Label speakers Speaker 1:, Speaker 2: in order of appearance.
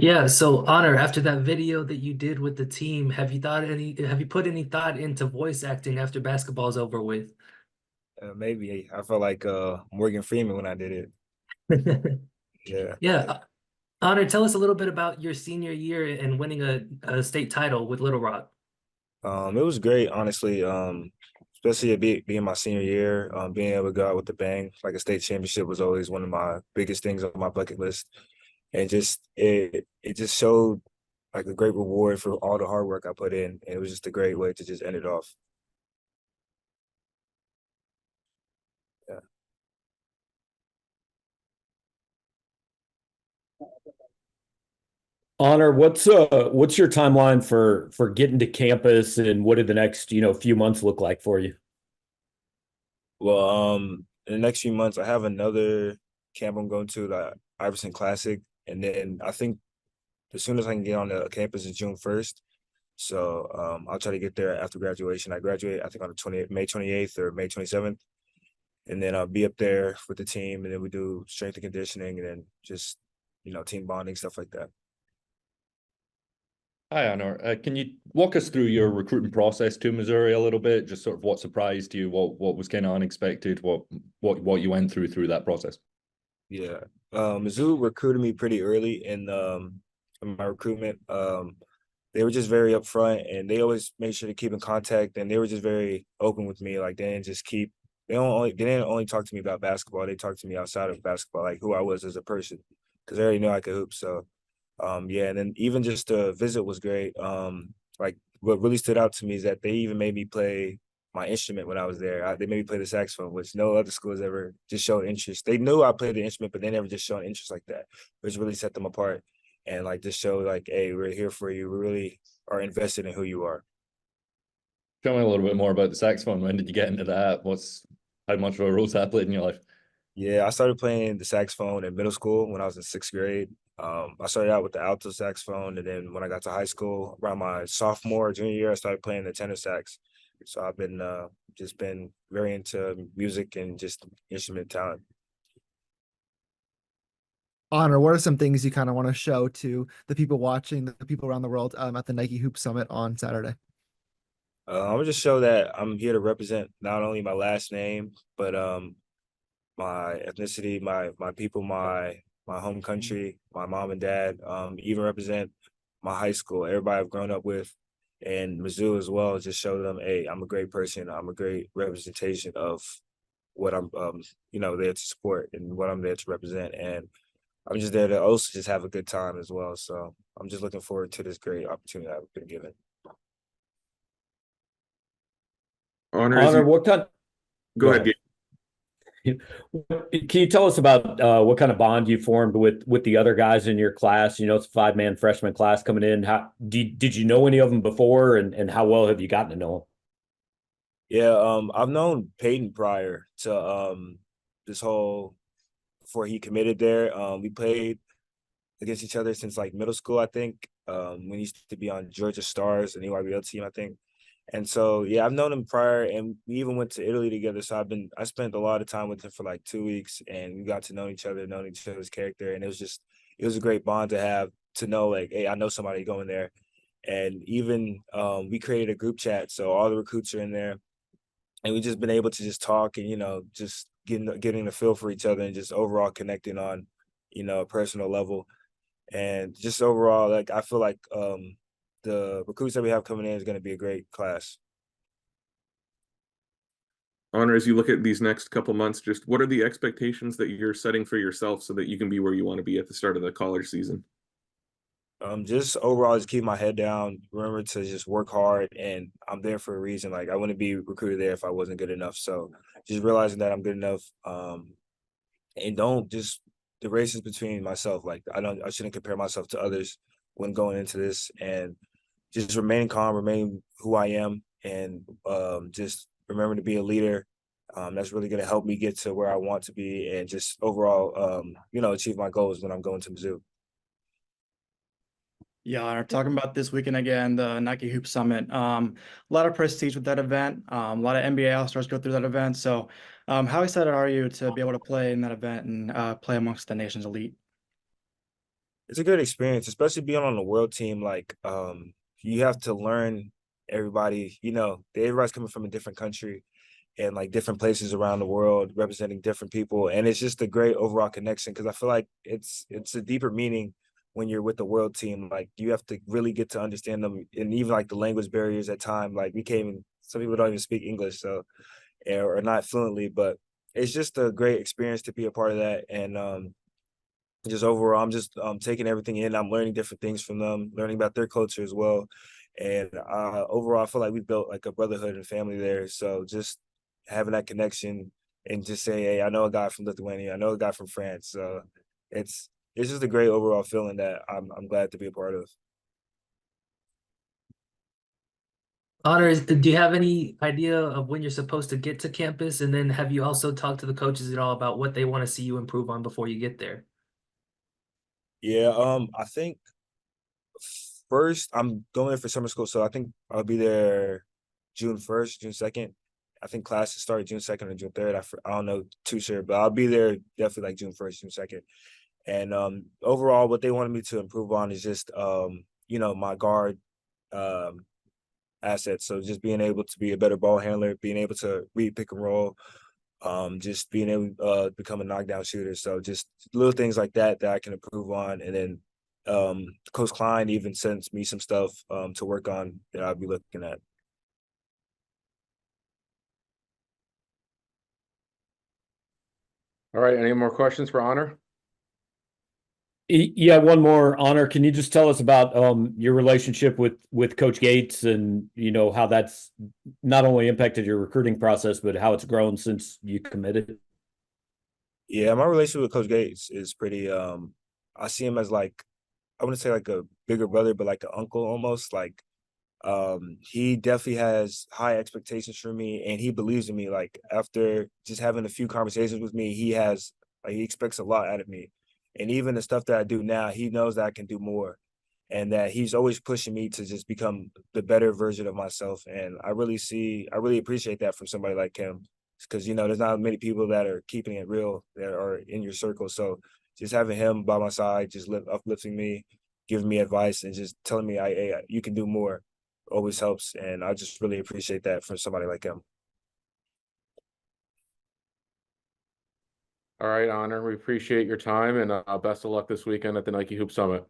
Speaker 1: Yeah, so Honor, after that video that you did with the team, have you put any thought into voice acting after basketball's over with?
Speaker 2: Maybe I felt like Morgan Freeman when I did it. Yeah.
Speaker 1: Yeah, Honor, tell us a little bit about your senior year and winning a state title with Little Rock.
Speaker 2: It was great, honestly. Especially being my senior year, being able to go out with the bang, like a state championship was always one of my biggest things on my bucket list. And just it just showed like a great reward for all the hard work I put in. And it was just a great way to just end it off. Yeah.
Speaker 3: Honor, what's your timeline for getting to campus and what did the next, few months look like for you?
Speaker 2: Well, in the next few months, I have another camp I'm going to, the Iverson Classic, and then I think as soon as I can get on the campus is June 1st. So I'll try to get there after graduation. I graduate, I think, on the May 28th or May 27th. And then I'll be up there with the team. And then we do strength and conditioning and then just, team bonding, stuff like that.
Speaker 3: Hi, Annor. Can you walk us through your recruiting process to Missouri a little bit? Just sort of what surprised you, what was kind of unexpected, what you went through that process.
Speaker 2: Yeah. Mizzou recruited me pretty early in my recruitment. They were just very upfront and they always made sure to keep in contact and they were just very open with me. Like they didn't only talk to me about basketball. They talked to me outside of basketball, like who I was as a person, because they already know I could hoop. So yeah, and then even just the visit was great. Like what really stood out to me is that they even made me play my instrument when I was there. They made me play the saxophone, which no other school has ever just showed interest. They knew I played the instrument, but they never just showed interest like that, which really set them apart. And like just show like, hey, we're here for you. We really are invested in who you are.
Speaker 3: Tell me a little bit more about the saxophone. When did you get into that? How much of a role that played in your life?
Speaker 2: Yeah, I started playing the saxophone in middle school when I was in sixth grade. I started out with the alto saxophone, and then when I got to high school, around my sophomore, junior year, I started playing the tenor sax. So I've been just been very into music and just instrument talent.
Speaker 4: Honor, what are some things you kind of want to show to the people watching, the people around the world at the Nike Hoop Summit on Saturday?
Speaker 2: I'm gonna just show that I'm here to represent not only my last name, but my ethnicity, my people, my home country, my mom and dad, even represent my high school, everybody I've grown up with, and Mizzou as well. Just show them, hey, I'm a great person. I'm a great representation of what I'm, there to support and what I'm there to represent. And I'm just there to also just have a good time as well. So I'm just looking forward to this great opportunity I've been given.
Speaker 5: Honor, as
Speaker 3: Honor,
Speaker 5: you
Speaker 3: what kind?
Speaker 5: go
Speaker 3: Go
Speaker 5: ahead,
Speaker 3: ahead.
Speaker 5: Gabe.
Speaker 3: Can you tell us about what kind of bond you formed with the other guys in your class? It's a five-man freshman class coming in. How did you know any of them before, and how well have you gotten to know them?
Speaker 2: Yeah, I've known Peyton prior to this whole before he committed there. We played against each other since like middle school, I think. When he used to be on Georgia Stars and EYBL team, I think. And so yeah, I've known him prior, and we even went to Italy together. So I spent a lot of time with him for like 2 weeks, and we got to know each other, knowing each other's character, and it was a great bond to have to know like, hey, I know somebody going there, and even we created a group chat, so all the recruits are in there, and we just been able to just talk and just getting a feel for each other and just overall connecting on a personal level and just overall like I feel like the recruits that we have coming in is going to be a great class.
Speaker 5: Honor, as you look at these next couple months, just what are the expectations that you're setting for yourself so that you can be where you want to be at the start of the college season?
Speaker 2: Just overall, just keep my head down. Remember to just work hard, and I'm there for a reason. Like I wouldn't be recruited there if I wasn't good enough. So just realizing that I'm good enough, and don't just the race is between myself. Like I shouldn't compare myself to others when going into this, and just remain calm, remain who I am, and just remember to be a leader. That's really going to help me get to where I want to be, and just overall, achieve my goals when I'm going to Mizzou.
Speaker 6: Yeah, and we're talking about this weekend again, the Nike Hoop Summit. A lot of prestige with that event. A lot of NBA All-Stars go through that event. So, how excited are you to be able to play in that event and play amongst the nation's elite?
Speaker 2: It's a good experience, especially being on the world team. Like, you have to learn everybody. You know, everybody's coming from a different country and like different places around the world, representing different people, and it's just a great overall connection because I feel like it's a deeper meaning when you're with the world team. Like, you have to really get to understand them, and even like the language barriers at time. Like, we can't even some people don't even speak English, so or not fluently, but it's just a great experience to be a part of that. And just overall, I'm just taking everything in. I'm learning different things from them, learning about their culture as well. And overall, I feel like we built like a brotherhood and family there. So just having that connection and just saying, hey, I know a guy from Lithuania, I know a guy from France. So it's it's just a great overall feeling that I'm glad to be a part of.
Speaker 1: Honor, do you have any idea of when you're supposed to get to campus? And then have you also talked to the coaches at all about what they want to see you improve on before you get there?
Speaker 2: Yeah, I think first I'm going there for summer school, so I think I'll be there June 1st, June 2nd. I think classes start June 2nd or June 3rd. I don't know too sure, but I'll be there definitely like June 1st, June 2nd. And overall, what they wanted me to improve on is just you know, my guard um assets. So just being able to be a better ball handler, being able to read pick and roll, just being able to become a knockdown shooter. So just little things like that that I can improve on. And then Coach Klein even sends me some stuff to work on that I'll be looking at.
Speaker 7: All right, any more questions for Annor?
Speaker 3: Yeah, one more. Honor, can you just tell us about your relationship with Coach Gates, and you know how that's not only impacted your recruiting process, but how it's grown since you committed?
Speaker 2: Yeah, my relationship with Coach Gates is pretty I see him as like, I wouldn't say like a bigger brother, but like an uncle almost. Like, he definitely has high expectations for me, and he believes in me. Like, after just having a few conversations with me, he expects a lot out of me. And even the stuff that I do now, he knows that I can do more, and that he's always pushing me to just become the better version of myself. And I really appreciate that from somebody like him, because you know there's not many people that are keeping it real that are in your circle. So just having him by my side, just uplifting me, giving me advice, and just telling me, hey, you can do more, always helps. And I just really appreciate that from somebody like him.
Speaker 7: All right, Honor, we appreciate your time, and best of luck this weekend at the Nike Hoop Summit.